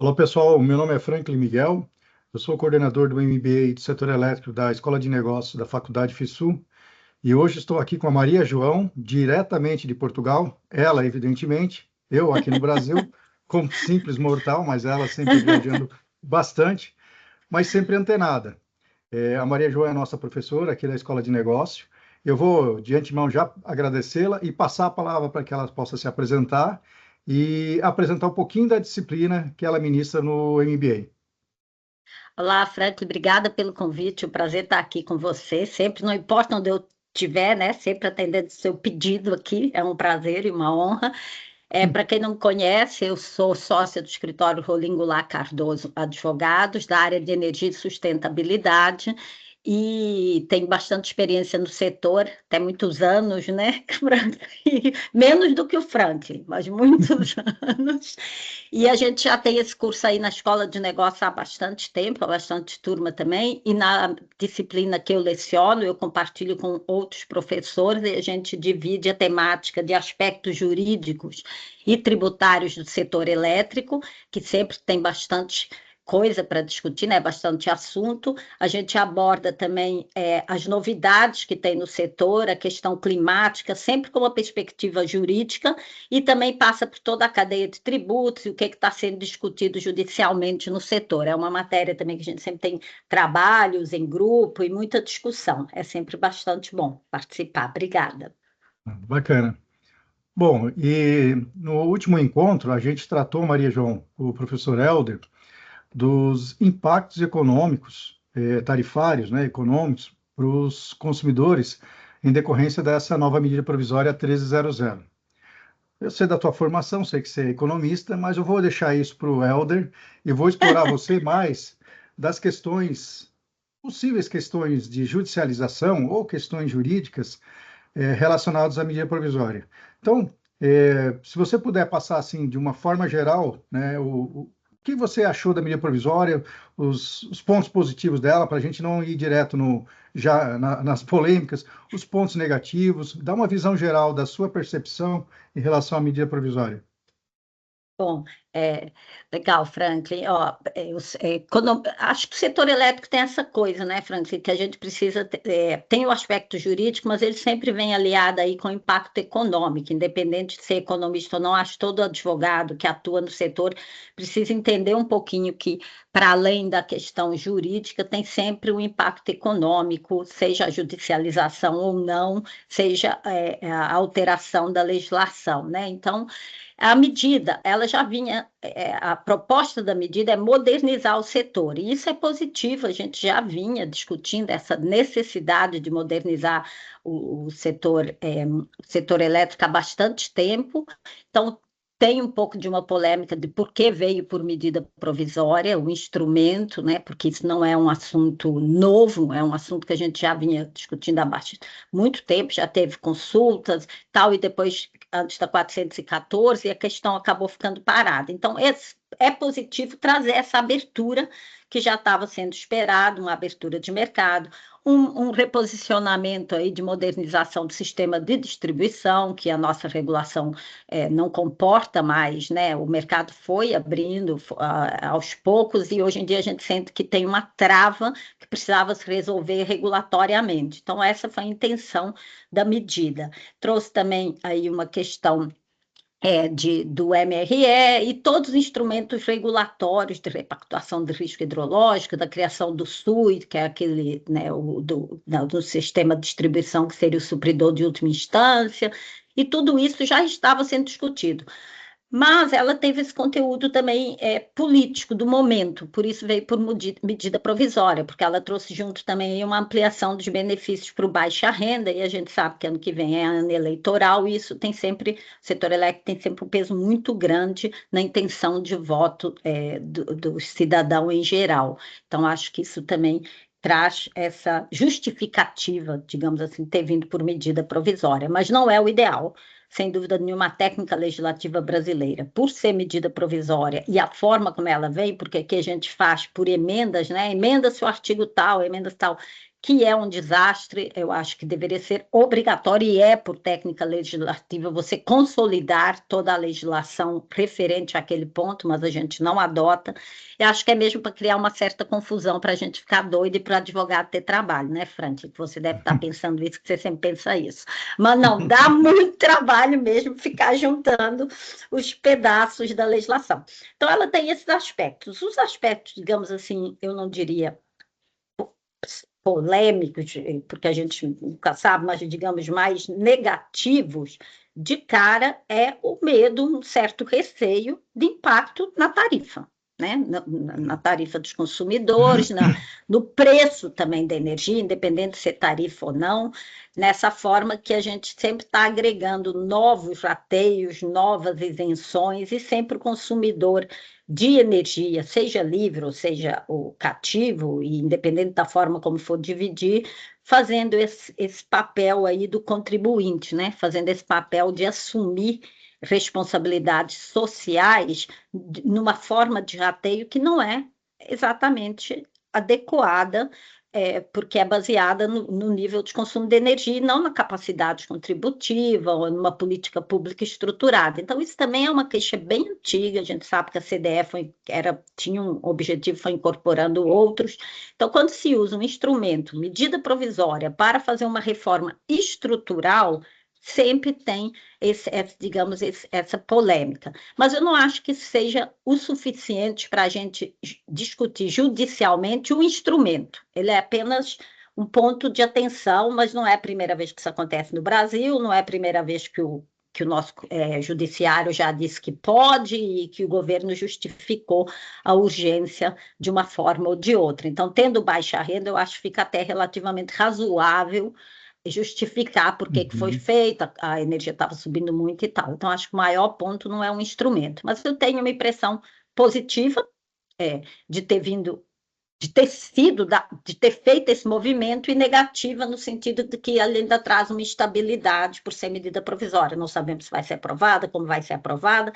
Olá, pessoal. Meu nome é Franklin Miguel. Eu sou coordenador do MBA de Setor Elétrico da Escola de Negócios da Faculdade FISU. E hoje estou aqui com a Maria João, diretamente de Portugal. Ela, evidentemente, eu aqui no Brasil, como simples mortal, mas ela sempre viajando bastante, mas sempre antenada. A Maria João é nossa professora aqui da Escola de Negócio. Eu vou, de antemão, já agradecê-la e passar a palavra para que ela possa se apresentar e apresentar um pouquinho da disciplina que ela ministra no MBA. Olá, Frank, obrigada pelo convite. O prazer estar aqui com você. Sempre, não importa onde eu estiver, né? Sempre atendendo o seu pedido aqui. É um prazer e uma honra. Para quem não me conhece, eu sou sócia do escritório Rolim Goulart Cardoso Advogados, da área de energia e sustentabilidade, e tenho bastante experiência no setor, até muitos anos, né, Frank? Menos do que o Frank, mas muitos anos. E a gente já tem esse curso aí na Escola de Negócios há bastante tempo, há bastante turma também, e na disciplina que eu leciono, eu compartilho com outros professores e a gente divide a temática de aspectos jurídicos e tributários do setor elétrico, que sempre tem bastante coisa para discutir, né? Bastante assunto. A gente aborda também as novidades que tem no setor, a questão climática, sempre com uma perspectiva jurídica, e também passa por toda a cadeia de tributos e o que está sendo discutido judicialmente no setor. É uma matéria também que a gente sempre tem trabalhos em grupo e muita discussão. É sempre bastante bom participar. Obrigada. Bacana. Bom, e no último encontro, a gente tratou, Maria João, o professor Helder, dos impactos econômicos, tarifários, né, econômicos, para os consumidores em decorrência dessa nova medida provisória 1300. Eu sei da tua formação, sei que você é economista, mas eu vou deixar isso para o Helder e vou explorar você mais das questões, possíveis questões de judicialização ou questões jurídicas relacionadas à medida provisória. Então, se você puder passar assim de uma forma geral, né, o que você achou da medida provisória, os pontos positivos dela, para a gente não ir direto nas polêmicas, os pontos negativos, dá uma visão geral da sua percepção em relação à medida provisória. Bom, legal, Franklin. Ó, acho que o setor elétrico tem essa coisa, né, Franklin, que a gente precisa tem o aspecto jurídico, mas ele sempre vem aliado aí com o impacto econômico, independente de ser economista ou não. Acho que todo advogado que atua no setor precisa entender um pouquinho que, para além da questão jurídica, tem sempre um impacto econômico, seja a judicialização ou não, seja a alteração da legislação, né? Então, a medida, ela já vinha, a proposta da medida é modernizar o setor, e isso é positivo, a gente já vinha discutindo essa necessidade de modernizar o setor elétrico há bastante tempo, então tem um pouco de uma polêmica de por que veio por medida provisória, o instrumento, né, porque isso não é um assunto novo, é um assunto que a gente já vinha discutindo há muito tempo, já teve consultas, tal, e depois antes da 414, e a questão acabou ficando parada. Então, é positivo trazer essa abertura que já estava sendo esperado, uma abertura de mercado, um reposicionamento aí de modernização do sistema de distribuição, que a nossa regulação não comporta mais, né? O mercado foi abrindo aos poucos e hoje em dia a gente sente que tem uma trava que precisava se resolver regulatoriamente. Então, essa foi a intenção da medida. Trouxe também aí uma questão do MRE e todos os instrumentos regulatórios de repactuação de risco hidrológico, da criação do SUI, que é aquele, né, do sistema de distribuição que seria o supridor de última instância, e tudo isso já estava sendo discutido. Mas ela teve esse conteúdo também político do momento, por isso veio por medida provisória, porque ela trouxe junto também uma ampliação dos benefícios para o baixa renda, e a gente sabe que ano que vem é ano eleitoral, e isso tem sempre, o setor elétrico tem sempre um peso muito grande na intenção de voto do cidadão em geral. Então, acho que isso também traz essa justificativa, digamos assim, ter vindo por medida provisória, mas não é o ideal, sem dúvida nenhuma, a técnica legislativa brasileira, por ser medida provisória e a forma como ela vem, porque aqui a gente faz por emendas, né? Emenda-se o artigo tal, emenda tal, que é um desastre. Eu acho que deveria ser obrigatório, e é por técnica legislativa, você consolidar toda a legislação referente àquele ponto, mas a gente não adota. Eu acho que é mesmo para criar uma certa confusão, para a gente ficar doido e para o advogado ter trabalho, né, Frank? Você deve estar pensando isso, que você sempre pensa isso. Mas não, dá muito trabalho mesmo ficar juntando os pedaços da legislação. Então, ela tem esses aspectos. Os aspectos, digamos assim, eu não diria polêmicos, porque a gente nunca sabe, mas digamos mais negativos, de cara é o medo, um certo receio de impacto na tarifa, né? Na tarifa dos consumidores, no preço também da energia, independente de ser tarifa ou não, nessa forma que a gente sempre está agregando novos rateios, novas isenções, e sempre o consumidor de energia, seja livre ou seja o cativo, e independente da forma como for dividir, fazendo esse papel aí do contribuinte, né? Fazendo esse papel de assumir responsabilidades sociais numa forma de rateio que não é exatamente adequada, porque é baseada no nível de consumo de energia e não na capacidade contributiva ou numa política pública estruturada. Então, isso também é uma queixa bem antiga. A gente sabe que a CDE tinha um objetivo, foi incorporando outros. Então, quando se usa um instrumento, medida provisória, para fazer uma reforma estrutural, sempre tem digamos, essa polêmica. Mas eu não acho que seja o suficiente para a gente discutir judicialmente o instrumento. Ele é apenas um ponto de atenção, mas não é a primeira vez que isso acontece no Brasil, não é a primeira vez que o nosso judiciário já disse que pode e que o governo justificou a urgência de uma forma ou de outra. Então, tendo baixa renda, eu acho que fica até relativamente razoável justificar por que foi feita, a energia estava subindo muito e tal. Então, acho que o maior ponto não é um instrumento, mas eu tenho uma impressão positiva de ter vindo, de ter feito esse movimento, e negativa no sentido de que ela ainda traz uma instabilidade por ser medida provisória. Não sabemos se vai ser aprovada, como vai ser aprovada,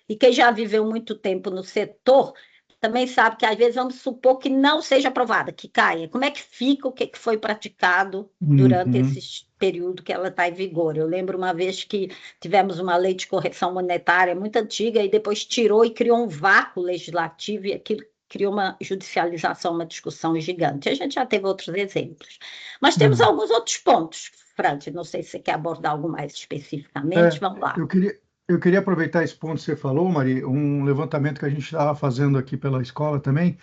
e quem já viveu muito tempo no setor também sabe que às vezes vamos supor que não seja aprovada, que caia. Como é que fica o que foi praticado durante esse período que ela está em vigor? Eu lembro uma vez que tivemos uma lei de correção monetária muito antiga e depois tirou e criou um vácuo legislativo, e aquilo criou uma judicialização, uma discussão gigante. A gente já teve outros exemplos. Mas temos alguns outros pontos, Franci, não sei se você quer abordar algo mais especificamente, vamos lá. Eu queria aproveitar esse ponto que você falou, Mari, um levantamento que a gente estava fazendo aqui pela escola também,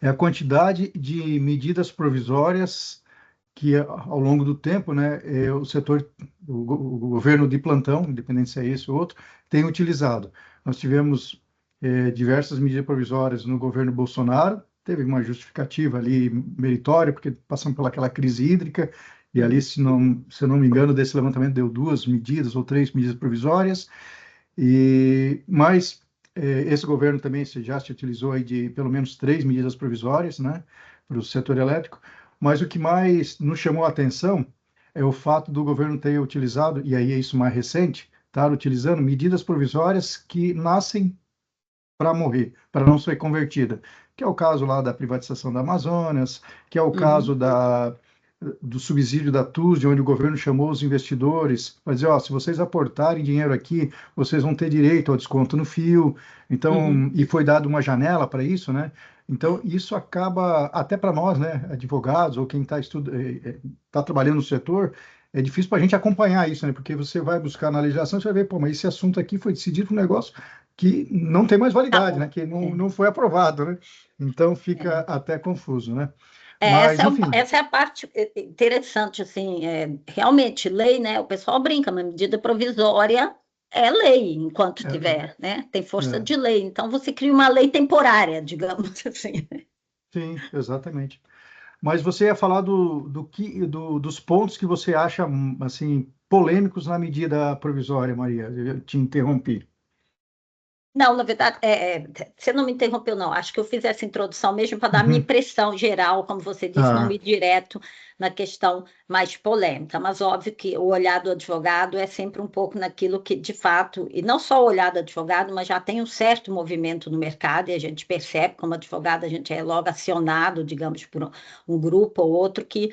é a quantidade de medidas provisórias que, ao longo do tempo, né, o setor, o governo de plantão, independente se é esse ou outro, tem utilizado. Nós tivemos diversas medidas provisórias no governo Bolsonaro, teve uma justificativa ali meritória, porque passamos pelaquela crise hídrica, e ali, se eu não me engano, desse levantamento deu 2 medidas ou 3 medidas provisórias. Mas esse governo também já se utilizou aí de pelo menos 3 medidas provisórias, né, para o setor elétrico. Mas o que mais nos chamou a atenção é o fato do governo ter utilizado, e aí é isso mais recente, estar utilizando medidas provisórias que nascem para morrer, para não ser convertida, que é o caso lá da privatização da Amazonas, que é o caso do subsídio da TUSD, onde o governo chamou os investidores para dizer, se vocês aportarem dinheiro aqui, vocês vão ter direito ao desconto no fio. Então, e foi dada uma janela para isso, né? Então, isso acaba, até para nós, né, advogados, ou quem está trabalhando no setor, é difícil para a gente acompanhar isso, né? Porque você vai buscar na legislação, você vai ver, mas esse assunto aqui foi decidido por um negócio que não tem mais validade, né? Que não foi aprovado, né? Então, fica até confuso, né? Mas, enfim. Essa é a parte interessante, assim, realmente, lei, né? O pessoal brinca, mas medida provisória é lei, enquanto tiver, né? Tem força de lei. Então, você cria uma lei temporária, digamos assim. Sim, exatamente. Mas você ia falar dos pontos que você acha, assim, polêmicos na medida provisória, Maria. Eu te interrompi. Não, na verdade, você não me interrompeu, não. Acho que eu fiz essa introdução mesmo para dar a minha Uhum. impressão geral, como você disse, não Tá. ir direto na questão mais polêmica. Mas óbvio que o olhar do advogado é sempre um pouco naquilo que, de fato, e não só o olhar do advogado, mas já tem um certo movimento no mercado, e a gente percebe, como advogado, a gente é logo acionado, digamos, por um grupo ou outro que,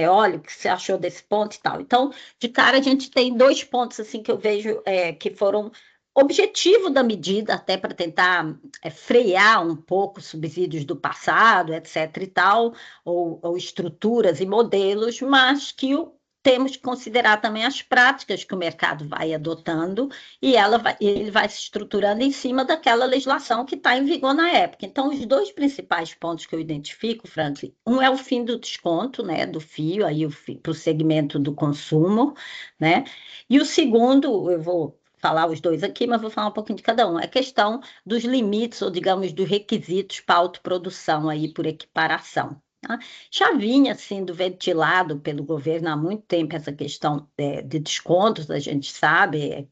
olha, o que você achou desse ponto e tal. Então, de cara, a gente tem dois pontos assim que eu vejo que foram objetivo da medida, até para tentar frear um pouco os subsídios do passado, etc. e tal, ou estruturas e modelos, mas que temos que considerar também as práticas que o mercado vai adotando e ele vai se estruturando em cima daquela legislação que está em vigor na época. Então, os dois principais pontos que eu identifico, Franklin, um é o fim do desconto, né, do fio, aí para o segmento do consumo, né, e o segundo, eu vou falar os dois aqui, mas vou falar um pouquinho de cada um. É a questão dos limites, ou digamos, dos requisitos para autoprodução aí por equiparação. Tá? Já vinha sendo ventilado pelo governo há muito tempo essa questão de descontos, a gente sabe,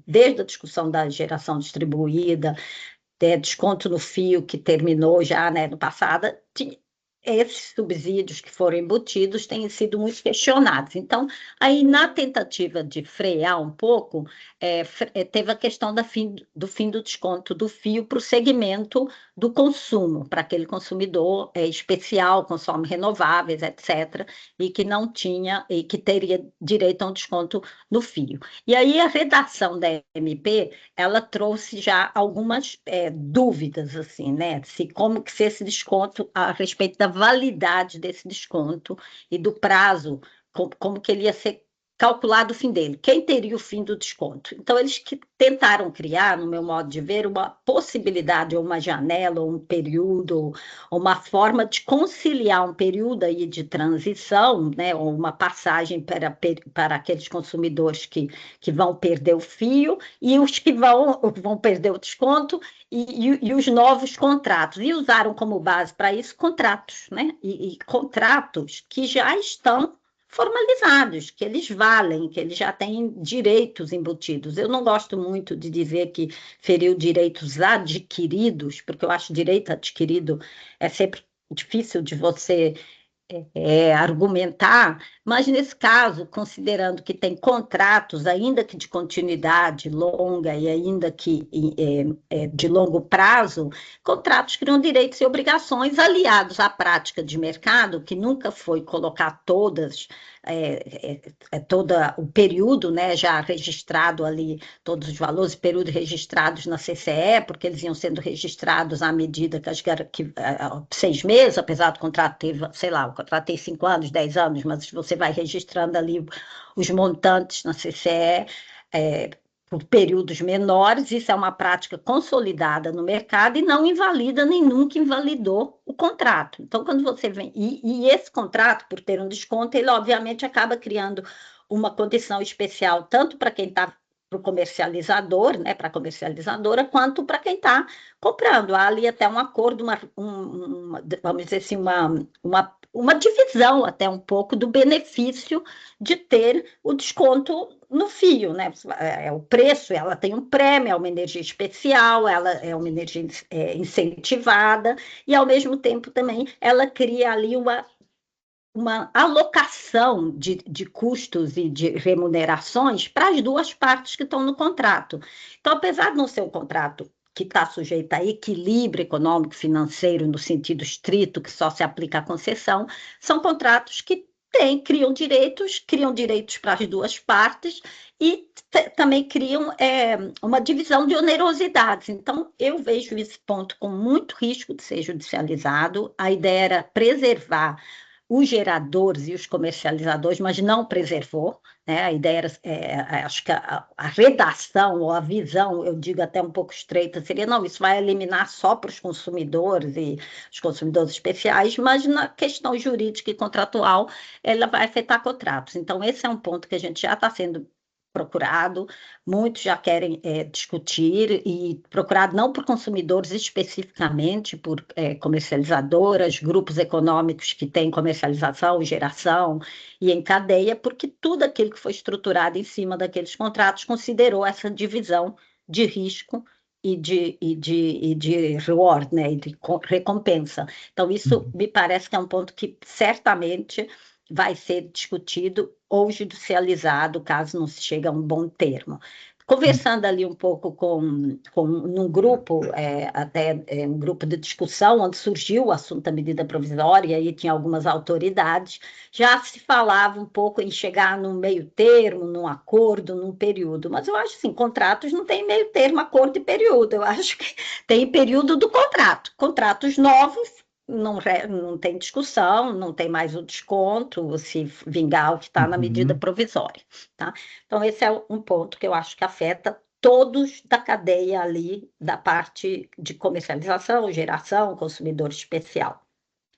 desde a discussão da geração distribuída, desconto no fio que terminou já, né, no passado, esses subsídios que foram embutidos têm sido muito questionados. Então, aí na tentativa de frear um pouco, teve a questão do fim do desconto do fio para o segmento do consumo, para aquele consumidor especial, consome renováveis, etc., e que não tinha, e que teria direito a um desconto no fio. E aí a redação da MP ela trouxe já algumas dúvidas, assim, né? Se esse desconto, a respeito da validade desse desconto e do prazo, como que ele ia ser calculado o fim dele, quem teria o fim do desconto. Então, eles tentaram criar, no meu modo de ver, uma possibilidade, ou uma janela, ou um período, ou uma forma de conciliar um período aí de transição, né, ou uma passagem para aqueles consumidores que vão perder o fio, e os que vão perder o desconto e os novos contratos. E usaram como base para isso contratos, né? E contratos que já estão formalizados, que eles valem, que eles já têm direitos embutidos. Eu não gosto muito de dizer que feriu direitos adquiridos, porque eu acho direito adquirido é sempre difícil de você argumentar, mas nesse caso, considerando que tem contratos, ainda que de continuidade longa e ainda que de longo prazo, contratos criam direitos e obrigações aliados à prática de mercado, que nunca foi colocar todo o período, né, já registrado ali, todos os valores, período registrados na CCE, porque eles iam sendo registrados à medida que 6 meses, apesar do contrato ter, sei lá, o contrato tem 5 anos, 10 anos, mas você vai registrando ali os montantes na CCE, por períodos menores, isso é uma prática consolidada no mercado e não invalida nem nunca invalidou o contrato. Então, quando você vem. E esse contrato, por ter um desconto, ele obviamente acaba criando uma condição especial, tanto para quem está para o comercializador, né, para a comercializadora, quanto para quem está comprando. Há ali até um acordo, vamos dizer assim, uma divisão até um pouco do benefício de ter o desconto no fio, né? O preço, ela tem um prêmio, é uma energia especial, ela é uma energia incentivada, e ao mesmo tempo também ela cria ali uma alocação de custos e de remunerações para as duas partes que estão no contrato. Então, apesar de não ser um contrato que está sujeito a equilíbrio econômico financeiro no sentido estrito, que só se aplica à concessão, são contratos que criam direitos para as duas partes e também criam uma divisão de onerosidades. Então, eu vejo esse ponto com muito risco de ser judicializado. A ideia era preservar os geradores e os comercializadores, mas não preservou, né? A ideia era, acho que a redação ou a visão, eu digo até um pouco estreita, seria, não, isso vai eliminar só para os consumidores e os consumidores especiais, mas na questão jurídica e contratual, ela vai afetar contratos. Então, esse é um ponto que a gente já está sendo procurado, muitos já querem discutir e procurado não por consumidores especificamente, por comercializadoras, grupos econômicos que têm comercialização, geração e em cadeia, porque tudo aquilo que foi estruturado em cima daqueles contratos considerou essa divisão de risco e de reward, né, e de recompensa. Então, isso me parece que é um ponto que certamente vai ser discutido ou judicializado, caso não se chegue a um bom termo. Conversando ali um pouco num grupo, um grupo de discussão, onde surgiu o assunto da medida provisória, e tinha algumas autoridades, já se falava um pouco em chegar num meio termo, num acordo, num período, mas eu acho assim, contratos não tem meio termo, acordo e período, eu acho que tem período do contrato, contratos novos, não tem discussão, não tem mais o desconto, se vingar o que está na medida Uhum. provisória, tá? Então, esse é um ponto que eu acho que afeta todos da cadeia ali, da parte de comercialização, geração, consumidor especial.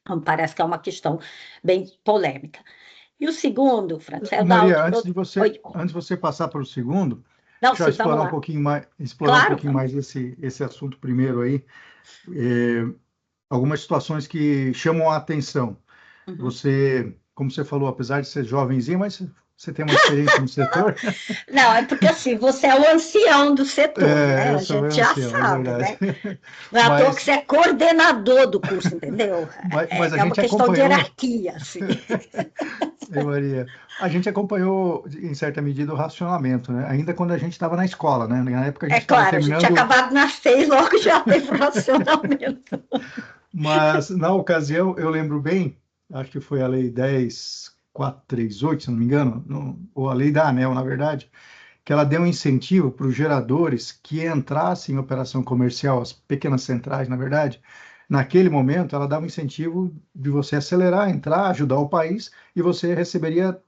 Então, parece que é uma questão bem polêmica. E o segundo, Francis, é o da Maria, auto... Oi. antes de você passar para o segundo, Não, deixa eu sim, vamos lá. explorar um Claro, pouquinho vamos. mais esse assunto primeiro aí. Algumas situações que chamam a atenção. Uhum. Você, como você falou, apesar de ser jovenzinho, mas você tem uma experiência no setor. Não, é porque assim, você é o ancião do setor, né? Eu A sou gente bem já ancião, é sabe, verdade. né? Não é à toa que Mas, você é coordenador do curso, entendeu? mas a É uma gente questão de acompanhou, hierarquia, assim. Maria, a gente acompanhou, em certa medida, o racionamento, né? Ainda quando a gente estava na escola, né? Na época a É gente estava claro, a gente tinha terminando. acabado de nascer e logo já teve racionamento. Mas, na ocasião, eu lembro bem, acho que foi a Lei 10.438, se não me engano, ou a Lei da ANEEL, na verdade, que ela deu um incentivo para os geradores que entrassem em operação comercial, as pequenas centrais, na verdade. Naquele momento, ela dava um incentivo de você acelerar, entrar, ajudar o país, e você receberia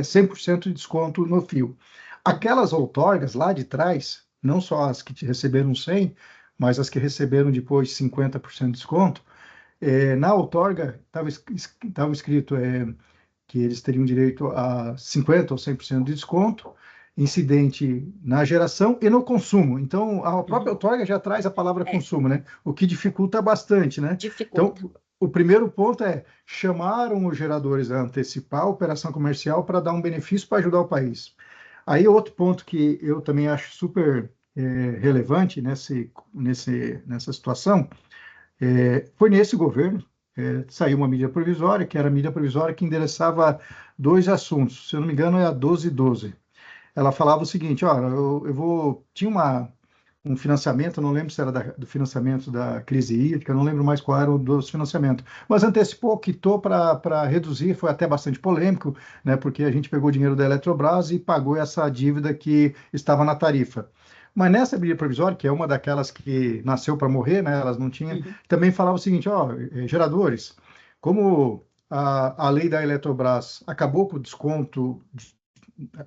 100% de desconto no fio. Aquelas outorgas lá de trás, não só as que te receberam 100, mas as que receberam depois 50% de desconto, na outorga estava escrito que eles teriam direito a 50% ou 100% de desconto, incidente na geração e no consumo. Então, a própria Uhum. outorga já traz a palavra É, consumo, né? O que dificulta bastante, né? Então, dificulta. o primeiro ponto é chamaram os geradores a antecipar a operação comercial para dar um benefício para ajudar o país. Aí, outro ponto que eu também acho super relevante nessa situação foi nesse governo, saiu uma medida provisória, que era a medida provisória que endereçava dois assuntos, se eu não me engano é a 1212. Ela falava o seguinte, ó, tinha um financiamento, eu não lembro se era do financiamento da crise hídrica, eu não lembro mais qual era o dos financiamentos, mas antecipou, quitou para reduzir, foi até bastante polêmico, né, porque a gente pegou o dinheiro da Eletrobras e pagou essa dívida que estava na tarifa. Mas nessa medida provisória, que é uma daquelas que nasceu para morrer, né, elas não tinham, Uhum. também falava o seguinte, ó, geradores, como a lei da Eletrobras acabou com o desconto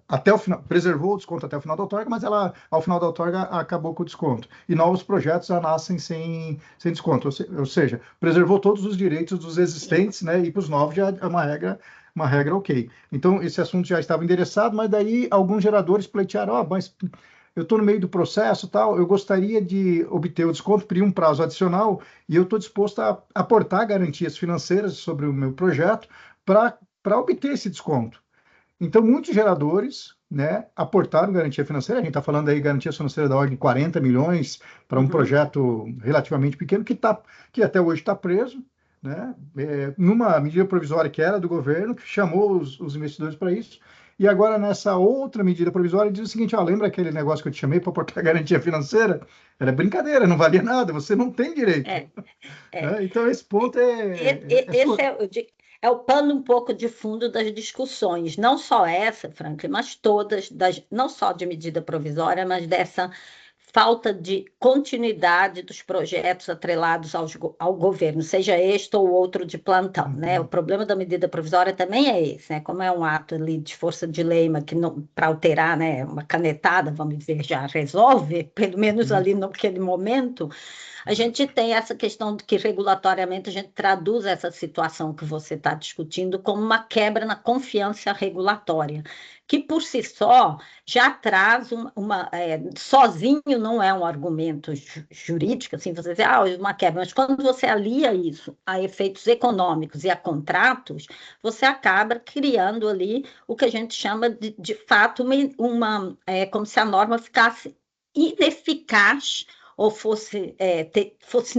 até o final, preservou o desconto até o final da outorga, mas ela, ao final da outorga, acabou com o desconto. E novos projetos já nascem sem desconto. Ou seja, preservou todos os direitos dos existentes, né? E para os novos já é uma regra ok. Então, esse assunto já estava endereçado, mas daí alguns geradores pleitearam, mas eu estou no meio do processo, tal, eu gostaria de obter o desconto, pedir um prazo adicional, e eu estou disposto a aportar garantias financeiras sobre o meu projeto para obter esse desconto. Então, muitos geradores, né, aportaram garantia financeira. A gente está falando aí de garantia financeira da ordem de 40 milhões para um Uhum. projeto relativamente pequeno que até hoje está preso, né, numa medida provisória que era do governo, que chamou os investidores para isso. E agora, nessa outra medida provisória, diz o seguinte: ó, lembra aquele negócio que eu te chamei para aportar garantia financeira? Era brincadeira, não valia nada, você não tem direito. É, é. Né? Então, esse ponto Esse é o pano um pouco de fundo das discussões, não só essa, Franklin, mas todas, não só de medida provisória, mas dessa falta de continuidade dos projetos atrelados ao governo, seja este ou outro de plantão, né? O Uhum, problema da medida provisória também é esse, né? Como é um ato ali de força de lei, mas que não, para alterar, né, uma canetada, vamos dizer, já resolve, pelo menos uhum, ali naquele momento. A gente tem essa questão de que regulatoriamente a gente traduz essa situação que você está discutindo como uma quebra na confiança regulatória, que por si só já traz sozinho não é um argumento jurídico, assim, você diz, uma quebra, mas quando você alia isso a efeitos econômicos e a contratos, você acaba criando ali o que a gente chama de fato, como se a norma ficasse ineficaz ou fosse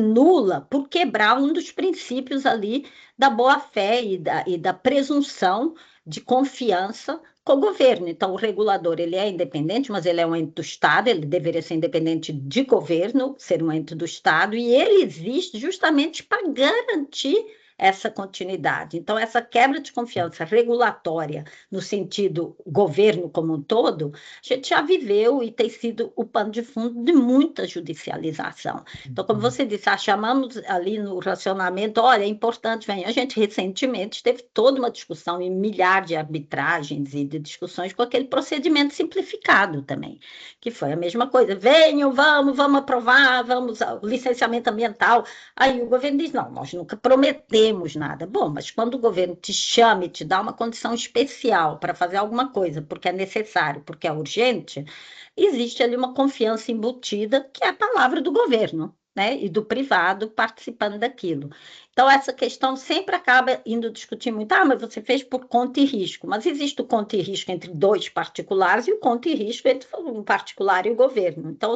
nula por quebrar um dos princípios ali da boa-fé e da presunção de confiança com o governo. Então, o regulador ele é independente, mas ele é um ente do Estado, ele deveria ser independente de governo, ser um ente do Estado, e ele existe justamente para garantir essa continuidade. Então, essa quebra de confiança regulatória, no sentido governo como um todo, a gente já viveu e tem sido o pano de fundo de muita judicialização. Então, como você disse, chamamos ali no racionamento, olha, é importante, vem. A gente recentemente teve toda uma discussão em milhares de arbitragens e de discussões com aquele procedimento simplificado também, que foi a mesma coisa. Venham, vamos aprovar, vamos ao licenciamento ambiental. Aí o governo diz, não, nós nunca prometemos nada. Bom, mas quando o governo te chama e te dá uma condição especial para fazer alguma coisa, porque é necessário, porque é urgente, existe ali uma confiança embutida, que é a palavra do governo, né? E do privado participando daquilo. Então, essa questão sempre acaba indo discutir muito, mas você fez por conta e risco. Mas existe o conta e risco entre dois particulares e o conta e risco entre um particular e o governo. Então,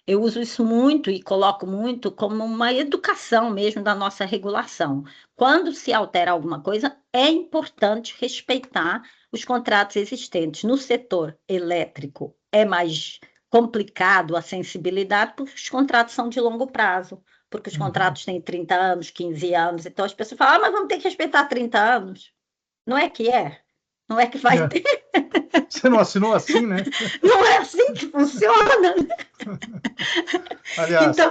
eu uso isso muito e coloco muito como uma educação mesmo da nossa regulação. Quando se altera alguma coisa, é importante respeitar os contratos existentes. No setor elétrico, é mais complicado a sensibilidade, porque os contratos são de longo prazo, porque os contratos têm 30 anos, 15 anos, então as pessoas falam, mas vamos ter que respeitar 30 anos. Não é que é? Não é que vai É. ter? Você não assinou assim, né? Não é assim que funciona? Aliás, Então,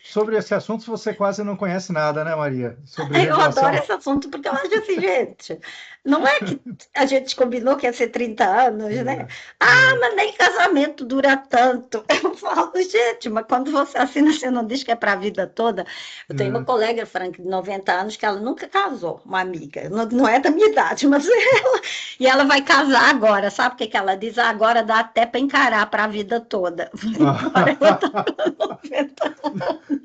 sobre esse assunto você quase não conhece nada, né, Maria? Sobre eu adoro regulação. esse assunto porque eu acho assim, gente, não é que a gente combinou que ia ser 30 anos, né? É, Ah, é, mas nem casamento dura tanto. Eu falo, gente, mas quando você assina, você não diz que é para a vida toda. Eu tenho uma é. colega, Frank, de 90 anos, que ela nunca casou, uma amiga, não é da minha idade, mas e ela vai casar agora, sabe o que que ela diz? Ah, agora dá até para encarar para a vida toda. Agora ela tá com 90.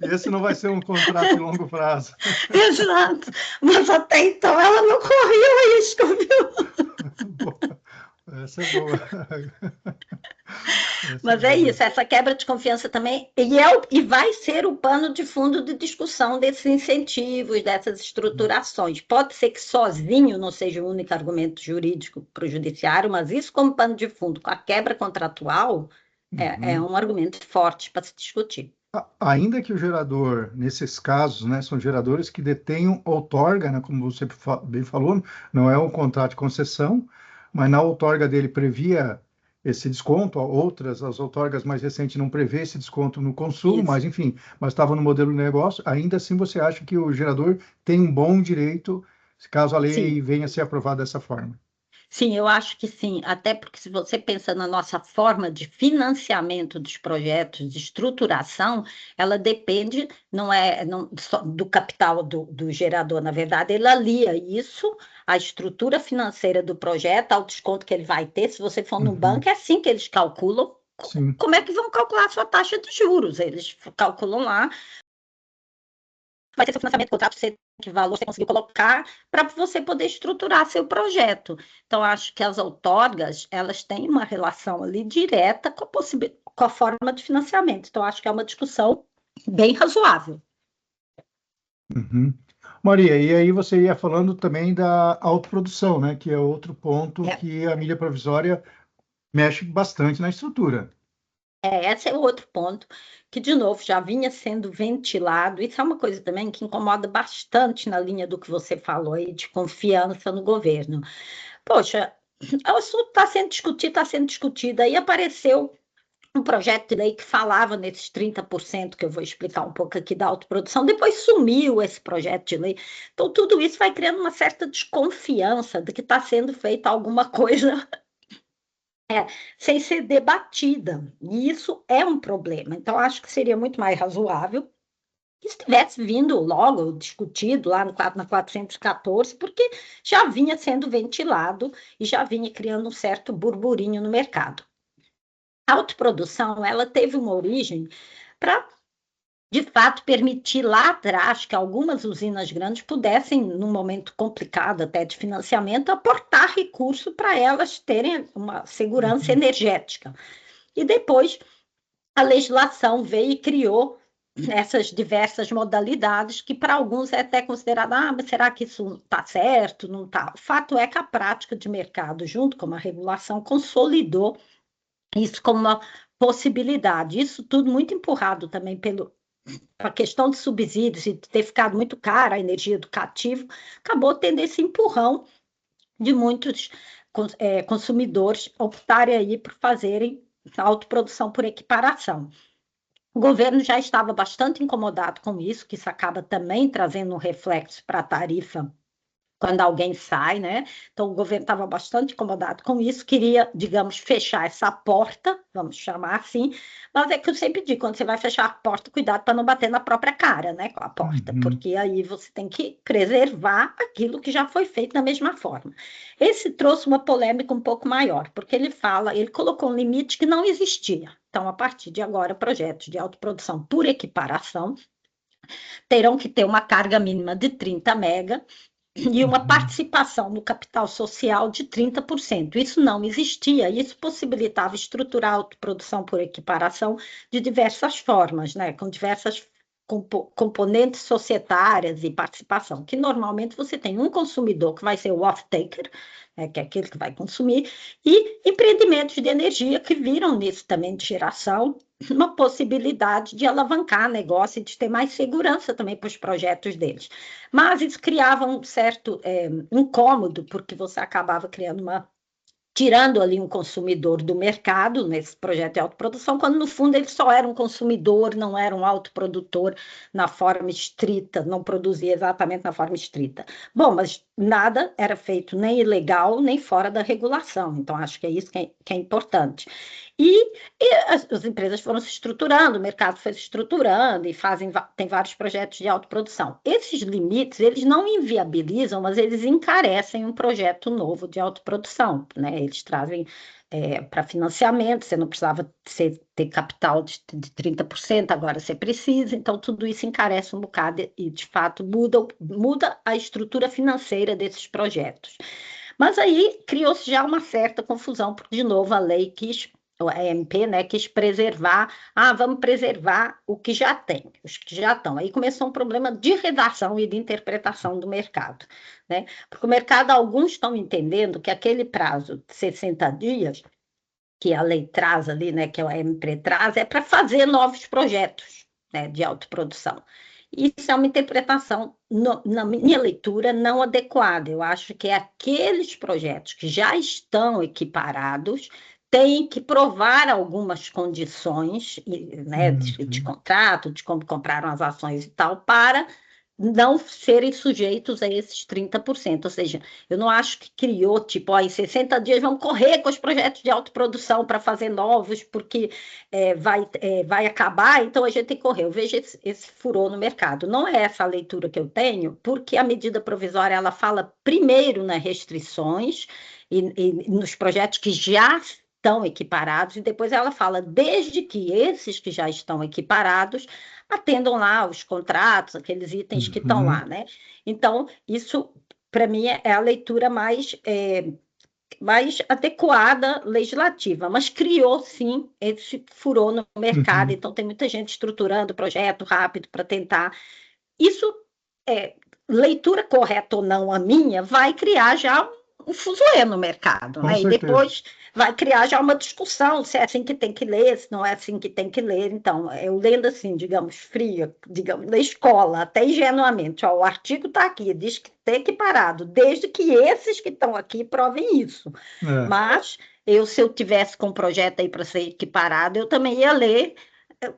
Esse não vai ser um contrato de longo prazo. Exato. Mas até então ela não corria risco, viu? Boa. Essa é boa. Essa é Mas é boa. isso, essa quebra de confiança também, e vai ser o pano de fundo de discussão desses incentivos, dessas estruturações. Pode ser que sozinho não seja o único argumento jurídico para o judiciário, mas isso como pano de fundo, com a quebra contratual, é Uhum. um argumento forte para se discutir. Ainda que o gerador, nesses casos, né, são geradores que detêm outorga, né, como você bem falou, não é um contrato de concessão, mas na outorga dele previa esse desconto, as outorgas mais recentes não prevê esse desconto no consumo, Isso. mas enfim, mas estava no modelo de negócio, ainda assim você acha que o gerador tem um bom direito, caso a lei Sim. venha a ser aprovada dessa forma. Sim, eu acho que sim, até porque se você pensa na nossa forma de financiamento dos projetos, de estruturação, ela depende, não é não, só do capital do gerador, na verdade, ele alia isso, a estrutura financeira do projeto, ao desconto que ele vai ter. Se você for no Uhum. banco, é assim que eles calculam. Sim. Como é que vão calcular a sua taxa de juros? Eles calculam lá, vai ter seu financiamento, contrato, que valor você conseguiu colocar para você poder estruturar seu projeto. Então, acho que as outorgas, elas têm uma relação ali direta com a forma de financiamento. Então, acho que é uma discussão bem razoável. Uhum. Maria, e aí você ia falando também da autoprodução, né, que é outro ponto É, que a mídia provisória mexe bastante na estrutura. esse é o outro ponto que, de novo, já vinha sendo ventilado. Isso é uma coisa também que incomoda bastante na linha do que você falou aí, de confiança no governo. Poxa, o assunto está sendo discutido. Aí apareceu um projeto de lei que falava nesses 30% que eu vou explicar um pouco aqui da autoprodução, depois sumiu esse projeto de lei. Então, tudo isso vai criando uma certa desconfiança de que está sendo feita alguma coisa sem ser debatida. E isso é um problema. Então, acho que seria muito mais razoável que estivesse vindo logo discutido lá na 414, porque já vinha sendo ventilado e já vinha criando um certo burburinho no mercado. A autoprodução, ela teve uma origem para, de fato, permitir lá atrás que algumas usinas grandes pudessem, num momento complicado até de financiamento, aportar recurso para elas terem uma segurança Uhum. energética. E depois a legislação veio e criou essas diversas modalidades que para alguns é até considerada, mas será que isso está certo? Não está. O fato é que a prática de mercado, junto com a regulação, consolidou isso como uma possibilidade. Isso tudo muito empurrado também pela questão de subsídios e de ter ficado muito cara a energia educativa, acabou tendo esse empurrão de muitos consumidores optarem aí por fazerem autoprodução por equiparação. O governo já estava bastante incomodado com isso, que isso acaba também trazendo um reflexo para a tarifa quando alguém sai, né? Então, o governo estava bastante incomodado com isso, queria, digamos, fechar essa porta, vamos chamar assim, mas é que eu sempre digo, quando você vai fechar a porta, cuidado para não bater na própria cara, né, com a porta, porque aí você tem que preservar aquilo que já foi feito da mesma forma. Esse trouxe uma polêmica um pouco maior, porque ele colocou um limite que não existia. Então, a partir de agora, projetos de autoprodução por equiparação terão que ter uma carga mínima de 30 mega, e uma participação no capital social de 30%. Isso não existia, isso possibilitava estruturar a autoprodução por equiparação de diversas formas, né? Com diversas componentes societárias e participação, que normalmente você tem um consumidor que vai ser o off-taker, né, que é aquele que vai consumir, e empreendimentos de energia que viram nisso também de geração, uma possibilidade de alavancar negócio e de ter mais segurança também para os projetos deles. Mas isso criava um certo incômodo, porque você acabava tirando ali um consumidor do mercado nesse projeto de autoprodução, quando no fundo ele só era um consumidor, não era um autoprodutor na forma estrita, não produzia exatamente na forma estrita. Bom, mas nada era feito nem ilegal, nem fora da regulação, então acho que é isso que é importante. As empresas foram se estruturando, o mercado foi se estruturando e tem vários projetos de autoprodução. Esses limites, eles não inviabilizam, mas eles encarecem um projeto novo de autoprodução, né? Eles trazem para financiamento, você não precisava ter capital de 30%, agora você precisa, então tudo isso encarece um bocado e, de fato, muda a estrutura financeira desses projetos. Mas aí criou-se já uma certa confusão, porque, de novo, a lei quis, a MP, né, quis preservar, vamos preservar o que já tem, os que já estão. Aí começou um problema de redação e de interpretação do mercado, né? Porque o mercado, alguns estão entendendo que aquele prazo de 60 dias, que a lei traz ali, né, que a MP traz, é para fazer novos projetos, né, de autoprodução. Isso é uma interpretação, na minha leitura, não adequada. Eu acho que aqueles projetos que já estão equiparados têm que provar algumas condições, né, de contrato, de como compraram as ações e tal, para não serem sujeitos a esses 30%. Ou seja, eu não acho que criou, tipo, em 60 dias vamos correr com os projetos de autoprodução para fazer novos, porque vai acabar, então a gente tem que correr. Eu vejo esse furor no mercado. Não é essa a leitura que eu tenho, porque a medida provisória ela fala primeiro nas restrições e nos projetos que já estão equiparados, e depois ela fala, desde que esses que já estão equiparados atendam lá os contratos, aqueles itens que estão lá, né? Então, isso, para mim, é a leitura mais adequada legislativa, mas criou, sim, esse furor no mercado, então tem muita gente estruturando projeto rápido para tentar. Isso, leitura correta ou não a minha, vai criar já um fuzuê no mercado, né? E depois vai criar já uma discussão se é assim que tem que ler, se não é assim que tem que ler. Então, eu lendo assim, digamos, fria, digamos, da escola, até ingenuamente, o artigo está aqui, diz que tem equiparado, desde que esses que estão aqui provem isso. Mas, se eu tivesse com um projeto aí para ser equiparado, eu também ia ler.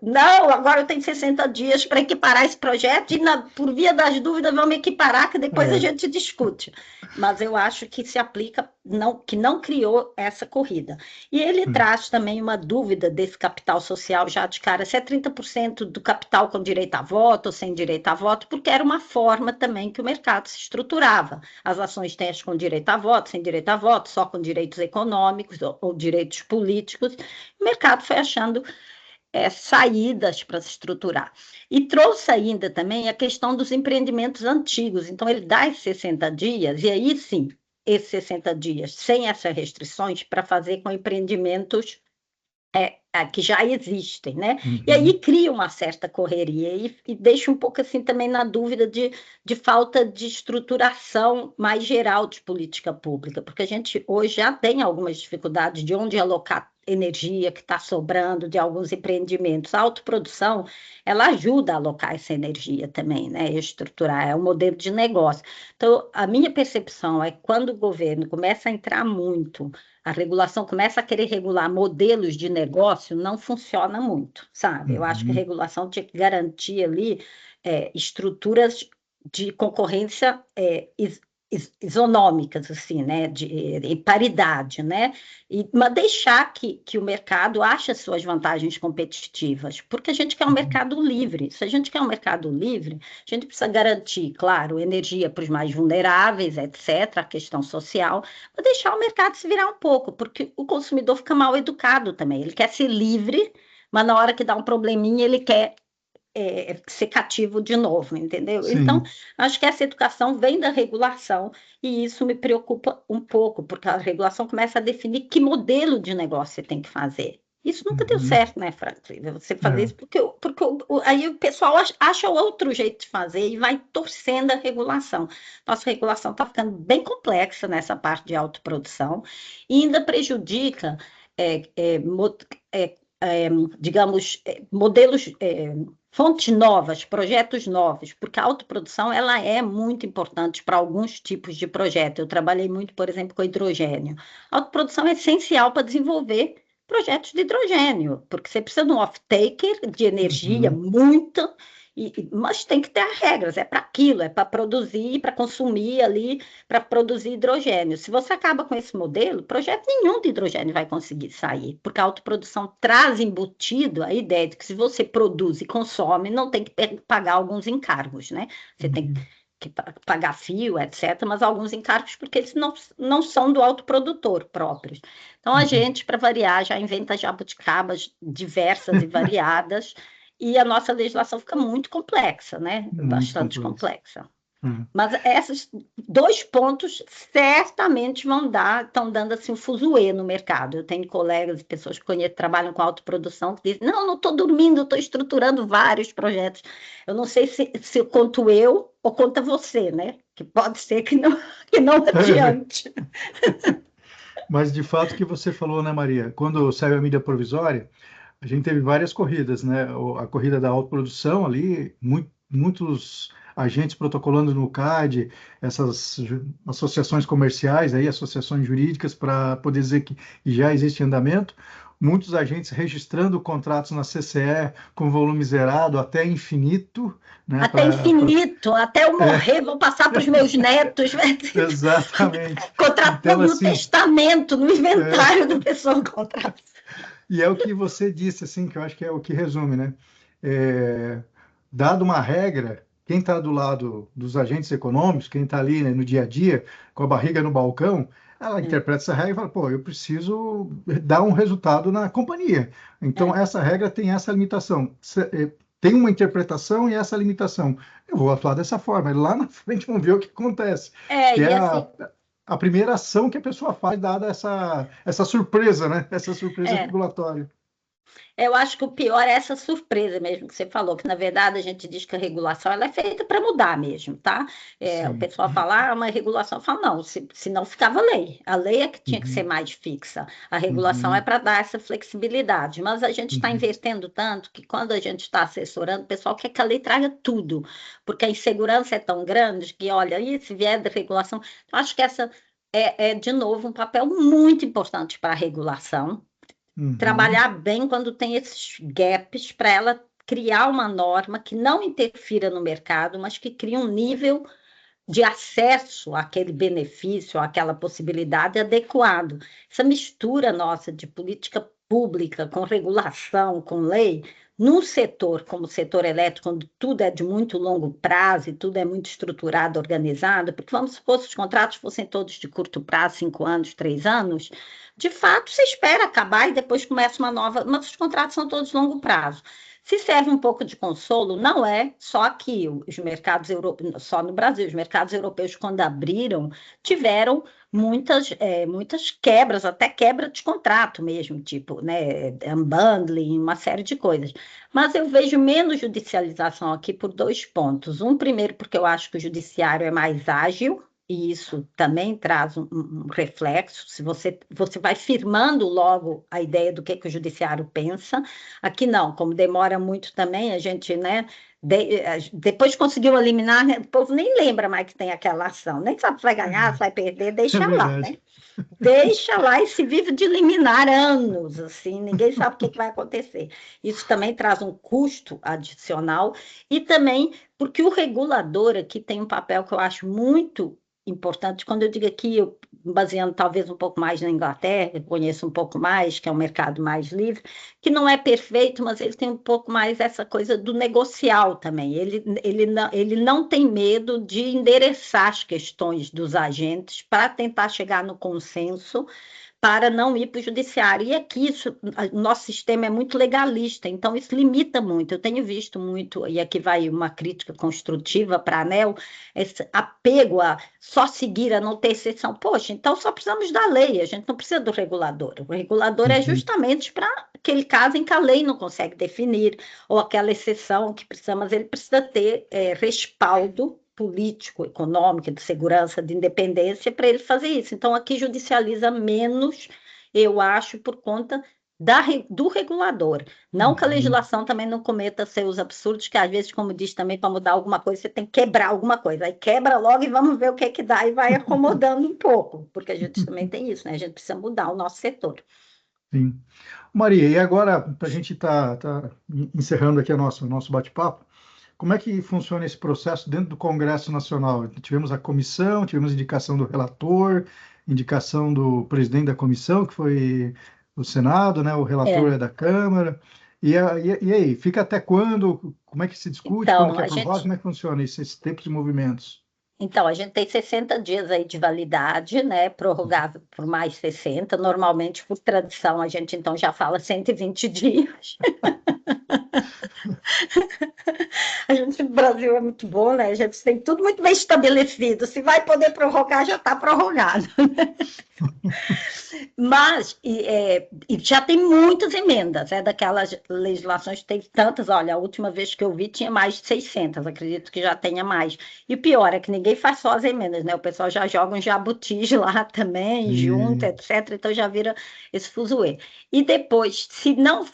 Não, agora eu tenho 60 dias para equiparar esse projeto e, por via das dúvidas, vamos equiparar, que depois a gente discute. Mas eu acho que se aplica, que não criou essa corrida. E ele traz também uma dúvida desse capital social já de cara, se é 30% do capital com direito a voto ou sem direito a voto, porque era uma forma também que o mercado se estruturava. As ações têm as com direito a voto, sem direito a voto, só com direitos econômicos ou direitos políticos. O mercado foi achando saídas para se estruturar. E trouxe ainda também a questão dos empreendimentos antigos. Então, ele dá esses 60 dias, e aí sim, esses 60 dias sem essas restrições para fazer com empreendimentos que já existem, né? E Uhum, aí cria uma certa correria e deixa um pouco assim também na dúvida de falta de estruturação mais geral de política pública, porque a gente hoje já tem algumas dificuldades de onde alocar energia que está sobrando de alguns empreendimentos. A autoprodução, ela ajuda a alocar essa energia também, né? Estruturar, é um modelo de negócio. Então, a minha percepção é que quando o governo começa a entrar muito, a regulação começa a querer regular modelos de negócio, não funciona muito, sabe? Eu acho que a uhum, regulação tinha que garantir ali estruturas de concorrência isonômicas, assim, né? De paridade, né? Mas deixar que o mercado ache as suas vantagens competitivas, porque a gente quer um uhum. mercado livre. Se a gente quer um mercado livre, a gente precisa garantir, claro, energia para os mais vulneráveis, etc., a questão social, para deixar o mercado se virar um pouco, porque o consumidor fica mal educado também. Ele quer ser livre, mas na hora que dá um probleminha, ele quer ser cativo de novo, entendeu? Então, Sim. acho que essa educação vem da regulação e isso me preocupa um pouco, porque a regulação começa a definir que modelo de negócio você tem que fazer. Isso nunca deu Uhum, certo, né, Franklin? Você fazer é. isso porque aí o pessoal acha outro jeito de fazer e vai torcendo a regulação. Nossa regulação está ficando bem complexa nessa parte de autoprodução e ainda prejudica, é, é, mo- é, é, digamos, modelos, fontes novas, projetos novos, porque a autoprodução ela é muito importante para alguns tipos de projeto. Eu trabalhei muito, por exemplo, com hidrogênio. A autoprodução é essencial para desenvolver projetos de hidrogênio, porque você precisa de um off-taker de energia, Uhum, muito, mas tem que ter as regras, é para aquilo, é para produzir, para consumir ali, para produzir hidrogênio. Se você acaba com esse modelo, projeto nenhum de hidrogênio vai conseguir sair, porque a autoprodução traz embutido a ideia de que se você produz e consome, não tem que pagar alguns encargos, né? Você tem uhum, que pagar fio, etc., mas alguns encargos porque eles não são do autoprodutor próprios. Então, a uhum. gente, para variar, já inventa jabuticabas diversas e variadas, e a nossa legislação fica muito complexa, né? Muito Bastante complexo. complexa. Uhum. Mas esses dois pontos certamente estão dando assim um fuzuê no mercado. Eu tenho colegas e pessoas que conheço, trabalham com autoprodução que dizem, não estou dormindo, estou estruturando vários projetos. Eu não sei se conto eu ou conta você, né? Que pode ser que não adiante. Mas de fato que você falou, né, Maria? Quando saiu a medida provisória, a gente teve várias corridas, né? A corrida da autoprodução ali, muitos agentes protocolando no CAD, essas associações comerciais, aí, associações jurídicas, para poder dizer que já existe andamento. Muitos agentes registrando contratos na CCE com volume zerado até infinito, né? Até infinito, até eu É, morrer, vou passar para os meus netos. exatamente. Contrato Então, todo no assim, testamento, no é, inventário do pessoal contrato. e é o que você disse, assim, que eu acho que é o que resume, né? É, dado uma regra, quem está do lado dos agentes econômicos, quem está ali, né, no dia a dia, com a barriga no balcão, ela É, interpreta essa regra e fala, pô, eu preciso dar um resultado na companhia. Então, é. essa regra tem essa limitação. Tem uma interpretação e essa limitação. Eu vou atuar dessa forma. E lá na frente vamos ver o que acontece. Que é E assim, a primeira ação que a pessoa faz, dada essa surpresa, né? Essa surpresa é, regulatória. eu acho que o pior é essa surpresa mesmo que você falou, que na verdade a gente diz que a regulação ela é feita para mudar mesmo, tá? O Sim. pessoal fala, uma regulação, fala, não, se não ficava lei. A lei é que tinha que ser Uhum, mais fixa. A regulação é uhum, para dar essa flexibilidade. Mas a gente está uhum, invertendo tanto que quando a gente está assessorando, o pessoal quer que a lei traga tudo, porque a insegurança é tão grande que, olha, e se vier da regulação, eu acho que essa de novo, um papel muito importante para a regulação uhum, trabalhar bem quando tem esses gaps para ela criar uma norma que não interfira no mercado, mas que crie um nível de acesso àquele benefício, àquela possibilidade adequado. Essa mistura nossa de política pública com regulação, com lei, num setor como o setor elétrico, onde tudo é de muito longo prazo e tudo é muito estruturado, organizado, porque vamos supor se os contratos fossem todos de curto prazo, 5 anos, 3 anos, de fato, você espera acabar e depois começa uma nova, mas os contratos são todos de longo prazo. Se serve um pouco de consolo, não é só aqui, os mercados europeus, só no Brasil, os mercados europeus, quando abriram, tiveram muitas quebras, até quebra de contrato mesmo, tipo, né, unbundling, uma série de coisas. Mas eu vejo menos judicialização aqui por dois pontos. Um, primeiro, porque eu acho que o judiciário é mais ágil, e isso também traz um reflexo, se você vai firmando logo a ideia do que o judiciário pensa. Aqui não, como demora muito também, a gente, né, depois conseguiu eliminar, né, o povo nem lembra mais que tem aquela ação, nem sabe se vai ganhar, se vai perder, É deixa lá, né? verdade. Deixa lá e se vive de liminar anos, assim, ninguém sabe o que vai acontecer. Isso também traz um custo adicional e também porque o regulador aqui tem um papel que eu acho muito importante. Quando eu digo aqui, eu baseando talvez um pouco mais na Inglaterra, eu conheço um pouco mais, que é um mercado mais livre, que não é perfeito, mas ele tem um pouco mais essa coisa do negocial também. Ele não tem medo de endereçar as questões dos agentes para tentar chegar no consenso para não ir para o judiciário. E aqui o nosso sistema é muito legalista, então isso limita muito. Eu tenho visto muito, e aqui vai uma crítica construtiva para a ANEEL, esse apego a só seguir, a não ter exceção. Poxa, então só precisamos da lei, a gente não precisa do regulador. O regulador é Uhum. justamente para aquele caso em que a lei não consegue definir, ou aquela exceção que precisa, mas ele precisa ter respaldo político, econômico, de segurança, de independência, para ele fazer isso. Então, aqui judicializa menos, eu acho, por conta do regulador. Não que a Uhum. legislação também não cometa seus absurdos, que às vezes, como diz também, para mudar alguma coisa, você tem que quebrar alguma coisa. Aí quebra logo e vamos ver o que é que dá e vai acomodando um pouco, porque a gente também tem isso, né? A gente precisa mudar o nosso setor. Sim. Maria, e agora, para a gente tá encerrando aqui o nosso bate-papo, como é que funciona esse processo dentro do Congresso Nacional? Tivemos a comissão, tivemos indicação do relator, indicação do presidente da comissão, que foi o Senado, né? O relator É. é da Câmara. E aí, fica até quando? Como é que se discute? Quando Então, que é a aprovado? gente Como é que funciona esses tempos de movimentos? Então, a gente tem 60 dias aí de validade, né? Prorrogável por mais 60. Normalmente, por tradição, a gente então já fala 120 dias. A gente no Brasil é muito bom, né? A gente tem tudo muito bem estabelecido. Se vai poder prorrogar, já está prorrogado. Mas e já tem muitas emendas, é daquelas legislações que teve tantas. Olha, a última vez que eu vi tinha mais de 600, acredito que já tenha mais. E o pior é que ninguém faz só as emendas, né? O pessoal já joga um jabutis lá também, junto, E, etc. Então já vira esse fuzuê. E depois, se não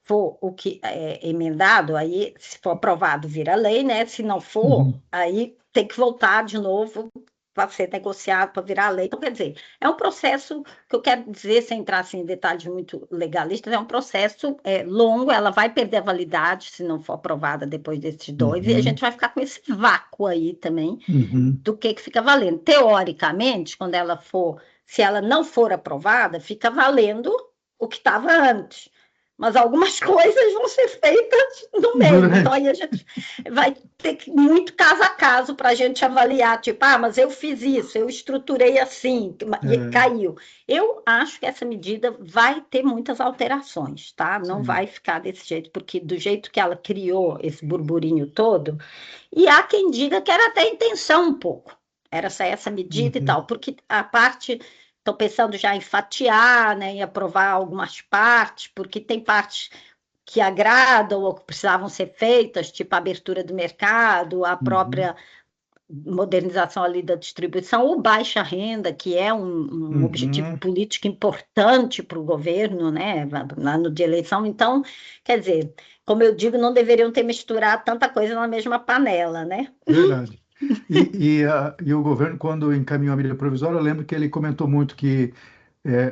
for o que é emendado, aí, se for aprovado, vira lei, né? Se não for, uhum, aí tem que voltar de novo para ser negociado, para virar lei. Então, quer dizer, é um processo que eu quero dizer, sem entrar assim, em detalhes muito legalistas, é um processo longo, ela vai perder a validade se não for aprovada depois desses dois, e a gente uhum, vai ficar com esse vácuo aí também uhum. do que fica valendo. Teoricamente, quando ela for, se ela não for aprovada, fica valendo o que estava antes. Mas algumas coisas vão ser feitas no meio. Então, Durante. aí a gente vai ter que muito caso a caso para a gente avaliar, tipo, mas eu fiz isso, eu estruturei assim, e É, caiu. Eu acho que essa medida vai ter muitas alterações, tá? Não sim. vai ficar desse jeito, porque do jeito que ela criou esse burburinho todo, e há quem diga que era até a intenção um pouco, era essa medida e Uhum, tal, porque a parte, estou pensando já em fatiar, né, em aprovar algumas partes, porque tem partes que agradam ou que precisavam ser feitas, tipo a abertura do mercado, a uhum, própria modernização ali da distribuição, ou baixa renda, que é um objetivo uhum. político importante para o governo, né, ano de eleição. Então, quer dizer, como eu digo, não deveriam ter misturado tanta coisa na mesma panela, né? Verdade. E o governo, quando encaminhou a medida provisória, eu lembro que ele comentou muito que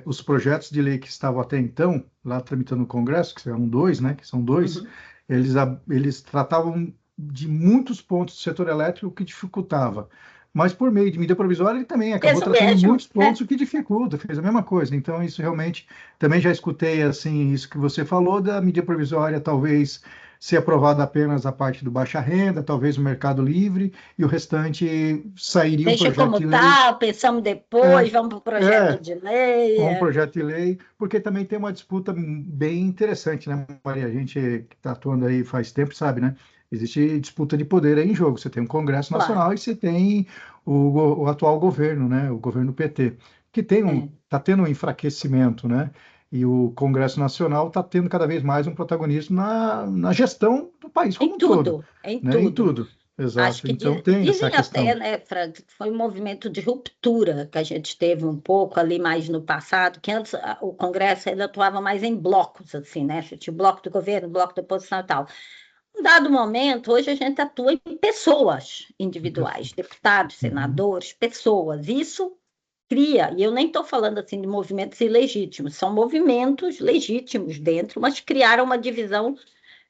os projetos de lei que estavam até então, lá tramitando no Congresso, que eram dois, né, que são dois, Uhum. eles tratavam de muitos pontos do setor elétrico que dificultava. Mas por meio de medida provisória, ele também acabou Isso tratando mesmo, muitos pontos o que dificulta, fez a mesma coisa. Então, isso realmente, também já escutei, assim, isso que você falou da medida provisória, talvez ser aprovada apenas a parte do baixa renda, talvez o mercado livre, e o restante sairia um Deixa projeto como de lei. tá, pensamos depois, É, vamos para o projeto é, de lei. um projeto de lei, porque também tem uma disputa bem interessante, né, Maria? A gente que está atuando aí faz tempo sabe, né? Existe disputa de poder aí em jogo. Você tem um Congresso Claro, Nacional e você tem o atual governo, né? O governo PT, que é. está tendo um enfraquecimento, né? E o Congresso Nacional está tendo cada vez mais um protagonismo na gestão do país como Em um todo, tudo, em né? Em tudo. tudo. Acho Exato. que Então tem essa dizem até, questão. né, Frank, que foi um movimento de ruptura que a gente teve um pouco ali mais no passado, que antes o Congresso ainda atuava mais em blocos, assim, né? Você tinha o bloco do governo, o bloco da oposição e tal. Em dado momento, hoje a gente atua em pessoas individuais, deputados, Uhum. senadores, pessoas. Isso cria, e eu nem estou falando assim de movimentos ilegítimos, são movimentos legítimos dentro, mas criaram uma divisão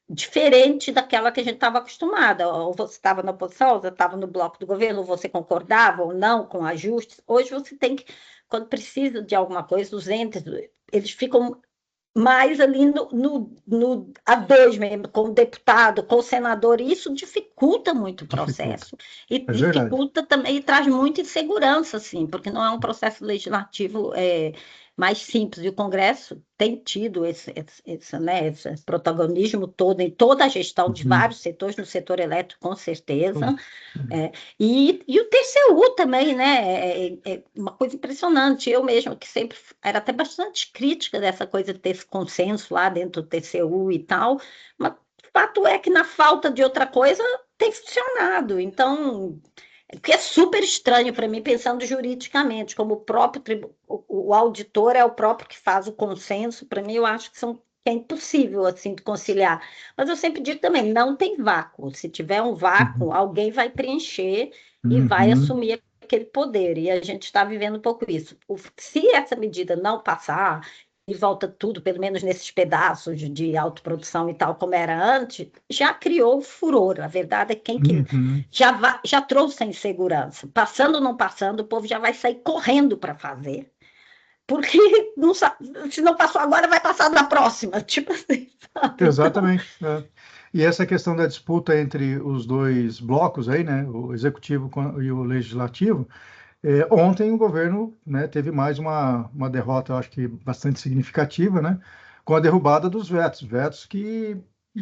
diferente daquela que a gente estava acostumada. Ou você estava na oposição, ou você estava no bloco do governo, ou você concordava ou não com ajustes. Hoje você tem que, quando precisa de alguma coisa, os entes, eles ficam mais ali no A2 mesmo, com o deputado, com o senador, e isso dificulta muito o Dificulta. processo. E É verdade. dificulta também e traz muita insegurança, assim, porque não é um processo legislativo mais simples. E o Congresso tem tido né, esse protagonismo todo em toda a gestão de Uhum. vários setores, no setor elétrico, com certeza. E o TCU também, né? É uma coisa impressionante. Eu mesma, que sempre era até bastante crítica dessa coisa de ter esse consenso lá dentro do TCU e tal, mas o fato é que na falta de outra coisa tem funcionado. Então, o que é super estranho para mim, pensando juridicamente, como o próprio o auditor é o próprio que faz o consenso, para mim eu acho que é impossível assim de conciliar. Mas eu sempre digo também, não tem vácuo. Se tiver um vácuo, Uhum. alguém vai preencher e vai Uhum. assumir aquele poder. E a gente está vivendo um pouco isso. Se essa medida não passar e volta tudo, pelo menos nesses pedaços de autoprodução e tal, como era antes, já criou furor. A verdade é que quem que Uhum. já trouxe a insegurança. Passando ou não passando, o povo já vai sair correndo para fazer. Porque não sabe, se não passou agora, vai passar na próxima. Tipo assim, sabe? Então, Exatamente. E essa questão da disputa entre os dois blocos aí, né, o executivo e o legislativo, ontem o governo, né, teve mais uma derrota, eu acho que bastante significativa, né, com a derrubada dos vetos, vetos que,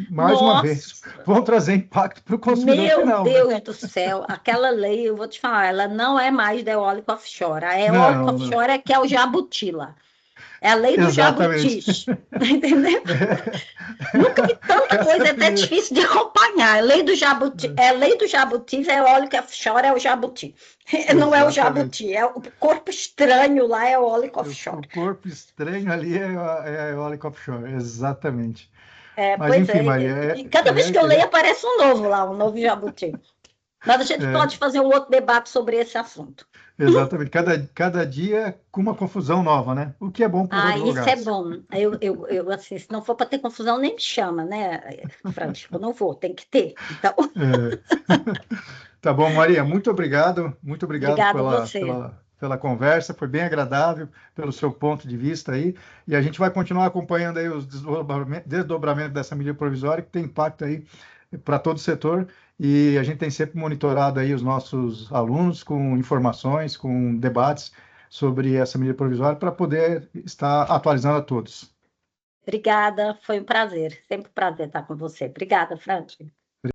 mais uma vez, nossa, vão trazer impacto para o consumidor meu final, né? Deus do céu, aquela lei, eu vou te falar, ela não é mais da eólica offshore. A eólica Não, não. offshore é que é o jabuti lá. É a lei dos Exatamente. jabutis. Entendeu? Nunca vi tanta coisa, é Essa até mesmo. difícil de acompanhar. A lei do jabuti, é a lei do jabutis, é eólica offshore, é o jabuti. Não é o Exatamente. jabuti, é o corpo estranho lá, é eólica O offshore. corpo estranho ali é a eólica offshore, exatamente. Mas Pois enfim, é, Maria, e cada vez que eu leio é, aparece um novo lá, um novo jabuti. Mas a gente é, pode fazer um outro debate sobre esse assunto. exatamente. Cada dia com uma confusão nova, né? O que é bom para os Ah, isso é advogados. bom. Assim, se não for para ter confusão, nem me chama, né, Francisco? Eu não vou, tem que ter. Então, É. Tá bom, Maria, muito obrigado obrigada a você. pela conversa, foi bem agradável, pelo seu ponto de vista aí, e a gente vai continuar acompanhando aí os desdobramentos dessa medida provisória, que tem impacto aí para todo o setor, e a gente tem sempre monitorado aí os nossos alunos com informações, com debates sobre essa medida provisória, para poder estar atualizando a todos. Obrigada, foi um prazer. Sempre um prazer estar com você. Obrigada, Francisco.